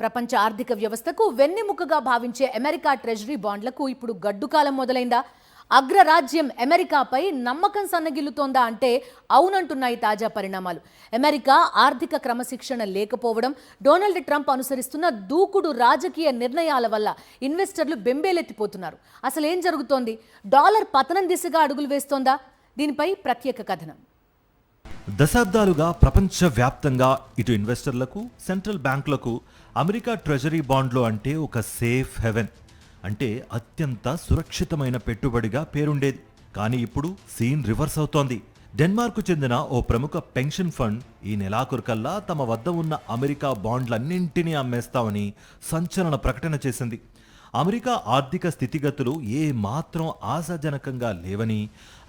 ప్రపంచ ఆర్థిక వ్యవస్థకు వెన్నెముకగా భావించే అమెరికా ట్రెజరీ బాండ్లకు ఇప్పుడు గడ్డుకాలం మొదలైందా? అగ్రరాజ్యం అమెరికాపై నమ్మకం సన్నగిల్లుతోందా అంటే అవునంటున్నాయి తాజా పరిణామాలు. అమెరికా ఆర్థిక క్రమశిక్షణ లేకపోవడం, డొనాల్డ్ ట్రంప్ అనుసరిస్తున్న దూకుడు రాజకీయ నిర్ణయాల వల్ల ఇన్వెస్టర్లు బెంబేలెత్తిపోతున్నారు. అసలు ఏం జరుగుతోంది? డాలర్ పతనం దిశగా అడుగులు వేస్తోందా? దీనిపై ప్రత్యేక కథనం. దశాబ్దాలుగా ప్రపంచవ్యాప్తంగా ఇటు ఇన్వెస్టర్లకు, సెంట్రల్ బ్యాంకులకు అమెరికా ట్రెజరీ బాండ్లు అంటే ఒక సేఫ్ హెవెన్, అంటే అత్యంత సురక్షితమైన పెట్టుబడిగా పేరుండేది. కానీ ఇప్పుడు సీన్ రివర్స్ అవుతోంది. డెన్మార్కు చెందిన ఓ ప్రముఖ పెన్షన్ ఫండ్ ఈ నెలాఖరుకల్లా తమ వద్ద ఉన్న అమెరికా బాండ్లన్నింటినీ అమ్మేస్తామని సంచలన ప్రకటన చేసింది. అమెరికా ఆర్థిక స్థితిగతులు ఏ మాత్రం ఆశాజనకంగా లేవని,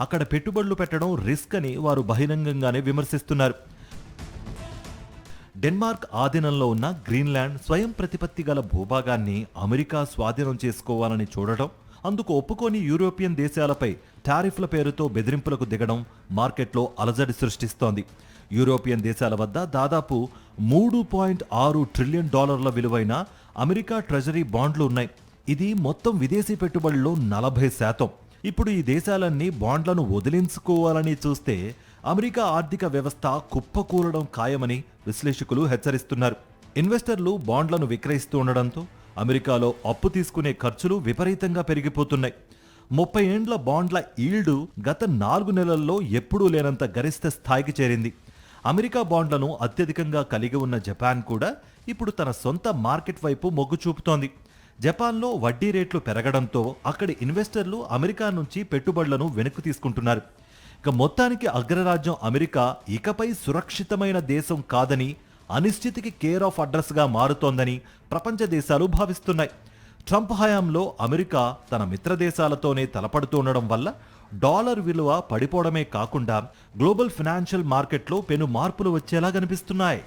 అక్కడ పెట్టుబడులు పెట్టడం రిస్క్ అని వారు బహిరంగంగానే విమర్శిస్తున్నారు. డెన్మార్క్ ఆధీనంలో ఉన్న గ్రీన్లాండ్ స్వయం ప్రతిపత్తి గల భూభాగాన్ని అమెరికా స్వాధీనం చేసుకోవాలని చూడటం, అందుకు ఒప్పుకోని యూరోపియన్ దేశాలపై టారిఫ్ల పేరుతో బెదిరింపులకు దిగడం మార్కెట్లో అలజడి సృష్టిస్తోంది. యూరోపియన్ దేశాల వద్ద దాదాపు $3.6 ట్రిలియన్ విలువైన అమెరికా ట్రెజరీ బాండ్లు ఉన్నాయి. ఇది మొత్తం విదేశీ పెట్టుబడుల్లో 40%. ఇప్పుడు ఈ దేశాలన్నీ బాండ్లను వదిలించుకోవాలని చూస్తే అమెరికా ఆర్థిక వ్యవస్థ కుప్పకూలడం ఖాయమని విశ్లేషకులు హెచ్చరిస్తున్నారు. ఇన్వెస్టర్లు బాండ్లను విక్రయిస్తూ ఉండడంతో అమెరికాలో అప్పు తీసుకునే ఖర్చులు విపరీతంగా పెరిగిపోతున్నాయి. 30 ఏండ్ల బాండ్ల ఈల్డ్ గత 4 నెలల్లో ఎప్పుడూ లేనంత గరిష్ట స్థాయికి చేరింది. అమెరికా బాండ్లను అత్యధికంగా కలిగి ఉన్న జపాన్ కూడా ఇప్పుడు తన సొంత మార్కెట్ వైపు మొగ్గు చూపుతోంది. జపాన్లో వడ్డీ రేట్లు పెరగడంతో అక్కడి ఇన్వెస్టర్లు అమెరికా నుంచి పెట్టుబడులను వెనక్కు తీసుకుంటున్నారు. ఇక మొత్తానికి అగ్రరాజ్యం అమెరికా ఇకపై సురక్షితమైన దేశం కాదని, అనిశ్చితికి కేర్ ఆఫ్ అడ్రస్గా మారుతోందని ప్రపంచ దేశాలు భావిస్తున్నాయి. ట్రంప్ హయాంలో అమెరికా తన మిత్ర దేశాలతోనే తలపడుతుండడం వల్ల డాలర్ విలువ పడిపోవడమే కాకుండా గ్లోబల్ ఫైనాన్షియల్ మార్కెట్లో పెను మార్పులు వచ్చేలా కనిపిస్తున్నాయి.